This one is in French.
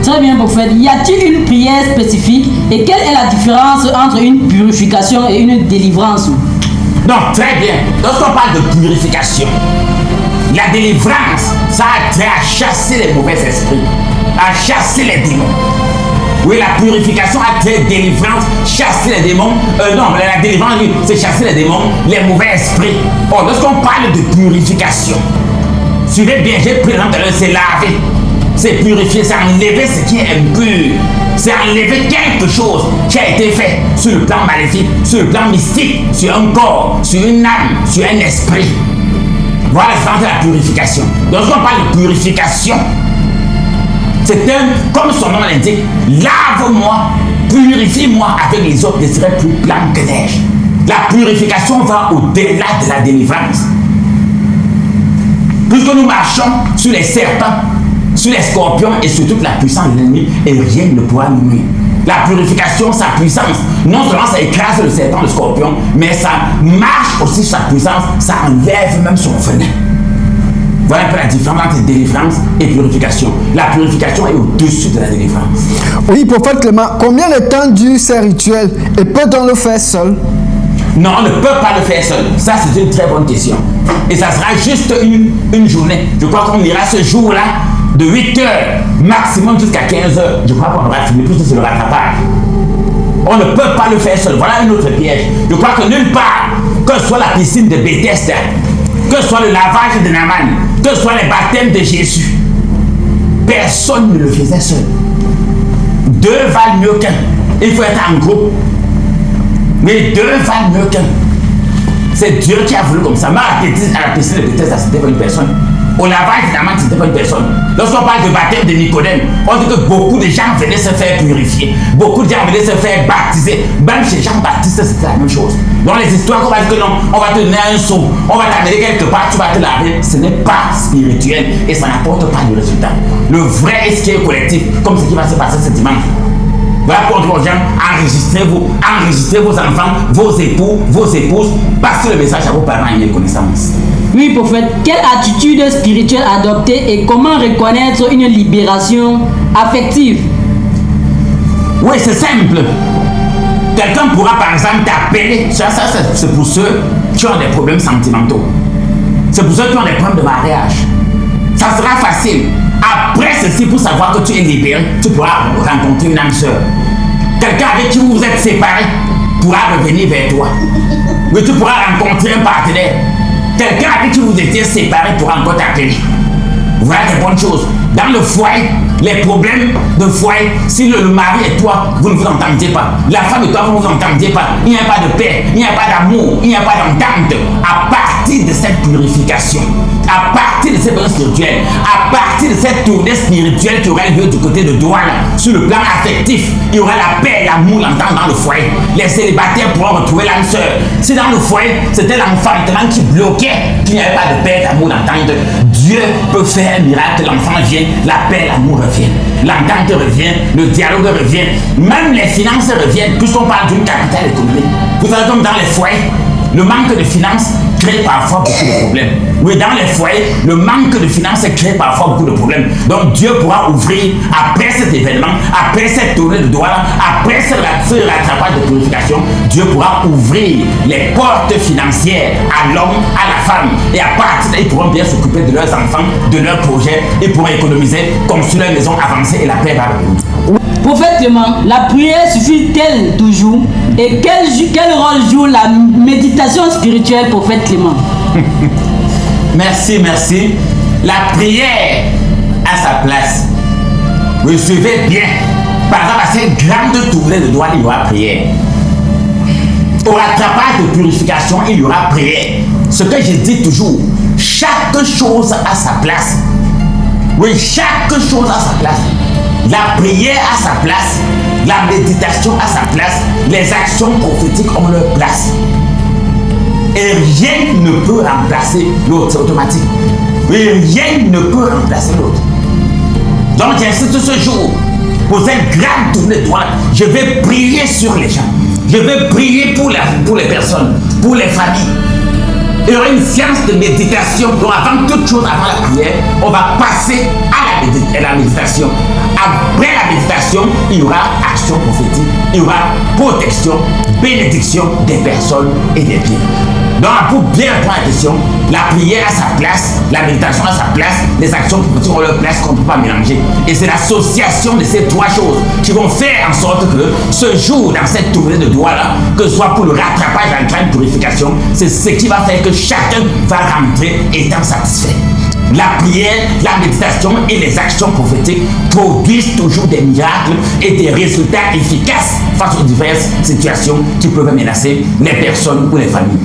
Très bien, prophète. Y a-t-il une prière spécifique et quelle est la différence entre une purification et une délivrance? Non, très bien. Lorsqu'on parle de purification, la délivrance, ça a trait à chasser les mauvais esprits, à chasser les démons. Oui, la purification a trait à délivrance, chasser les démons. Non, la délivrance, oui, c'est chasser les démons, les mauvais esprits. Or, lorsqu'on parle de purification, suivez bien, j'ai pris l'exemple, c'est laver, c'est purifier, c'est enlever ce qui est impur. C'est enlever quelque chose qui a été fait sur le plan maléfique, sur le plan mystique, sur un corps, sur une âme, sur un esprit. Voilà la différence de la purification. Lorsqu'on parle de purification, c'est comme son nom l'indique, lave-moi, purifie-moi avec les autres, je serai plus blanc que neige. La purification va au-delà de la délivrance. Puisque nous marchons sur les serpents, sur les scorpions et sur toute la puissance de l'ennemi, et rien ne pourra nous nuire. La purification, sa puissance, non seulement ça écrase le serpent, le scorpion, mais ça marche aussi sur sa puissance, ça enlève même son venin. Voilà un peu la différence entre délivrance et purification. La purification est au-dessus de la délivrance. Oui, prophète Clément, combien de temps dure ces rituels et peut-on le faire seul? Non, on ne peut pas le faire seul. Ça, c'est une très bonne question. Et ça sera juste une journée. Je crois qu'on ira ce jour-là de 8 heures maximum jusqu'à 15 heures. Je crois qu'on aura fini, puisque c'est le rattrapage. On ne peut pas le faire seul. Voilà un autre piège. Je crois que nulle part, que ce soit la piscine de Bethesda, que ce soit le lavage de Naaman, que ce soit les baptêmes de Jésus, personne ne le faisait seul. Deux valent mieux qu'un. Il faut être en groupe. Mais deux valent mieux qu'un. C'est Dieu qui a voulu comme ça. Mais à la piscine de Bethesda, c'était pas une personne. Au lavage de Naaman, c'était pas une personne. Lorsqu'on parle de baptême de Nicodème, on dit que beaucoup de gens venaient se faire purifier. Beaucoup de gens venaient se faire baptiser. Même chez Jean-Baptiste, c'était la même chose. Dans les histoires, on va dire que non, on va te donner un seau, on va t'amener quelque part, tu vas te laver. Ce n'est pas spirituel et ça n'apporte pas de résultat. Le vrai est ce qui est collectif, comme ce qui va se passer ce dimanche. Voilà pour aux gens, enregistrez vos enfants, vos époux, vos épouses, passez le message à vos parents et les connaissances. Oui, prophète, quelle attitude spirituelle adopter et comment reconnaître une libération affective? Oui, c'est simple. Quelqu'un pourra par exemple t'appeler, ça c'est pour ceux qui ont des problèmes sentimentaux. C'est pour ceux qui ont des problèmes de mariage. Ça sera facile. Après ceci, pour savoir que tu es libéré, tu pourras rencontrer une âme sœur. Quelqu'un avec qui vous êtes séparés pourra revenir vers toi. Mais tu pourras rencontrer un partenaire. Quelqu'un avec qui vous étiez séparés pourra encore t'appeler. Voilà des bonnes choses. Dans le foyer, les problèmes de foyer, si le mari et toi, vous ne vous entendiez pas, la femme et toi, vous ne vous entendiez pas, il n'y a pas de paix, il n'y a pas d'amour, il n'y a pas d'entente. À partir de cette purification, à partir de cette bonne spirituelle, à partir de cette tournée spirituelle qui aura lieu du côté de Douala, sur le plan affectif, il y aura la paix, l'amour, l'entente dans le foyer. Les célibataires pourront retrouver l'âme sœur. Si dans le foyer, c'était l'enfantement qui bloquait, qu'il n'y avait pas de paix, d'amour, d'entente, Dieu peut faire un miracle, l'enfant vient, la paix, l'amour revient, l'entente revient, le dialogue revient, même les finances reviennent, puisqu'on parle d'une capitale économique. Vous savez, comme dans les foyers, le manque de finances crée parfois beaucoup de problèmes. Oui, dans les foyers, le manque de finances crée parfois beaucoup de problèmes. Donc Dieu pourra ouvrir, après cet événement, après cette tournée de Douala, après ce rattrapage de purification, Dieu pourra ouvrir les portes financières à l'homme, à la femme. Et à partir de là, ils pourront bien s'occuper de leurs enfants, de leurs projets. Ils pourront économiser, construire leur maison, avancer et la paix va revenir. Prophète Clément, la prière suffit-elle toujours? Et quel rôle joue la méditation spirituelle, prophète Clément? Merci. La prière a sa place. Vous suivez bien. Par exemple, à cette grande tournée de Douala, il y aura prière. Au rattrapage de purification, il y aura prière. Ce que je dis toujours, chaque chose a sa place. Oui, chaque chose a sa place. La prière a sa place, la méditation a sa place, les actions prophétiques ont leur place. Et rien ne peut remplacer l'autre, c'est automatique. Et rien ne peut remplacer l'autre. Donc j'insiste ce jour, pour cette grande tournée de Douala, je vais prier sur les gens. Je vais prier pour les personnes, pour les familles. Il y aura une séance de méditation. Donc avant toute chose, avant la prière, on va passer à la méditation. après la méditation, il y aura action prophétique, il y aura protection, bénédiction des personnes et des biens. Donc, pour bien répondre à la question, la prière a sa place, la méditation a sa place, les actions prophétiques ont leur place qu'on ne peut pas mélanger. Et c'est l'association de ces trois choses qui vont faire en sorte que ce jour, dans cette tournée de doigts-là, que ce soit pour le rattrapage à la grande purification, c'est ce qui va faire que chacun va rentrer étant satisfait. La prière, la méditation et les actions prophétiques produisent toujours des miracles et des résultats efficaces face aux diverses situations qui peuvent menacer les personnes ou les familles.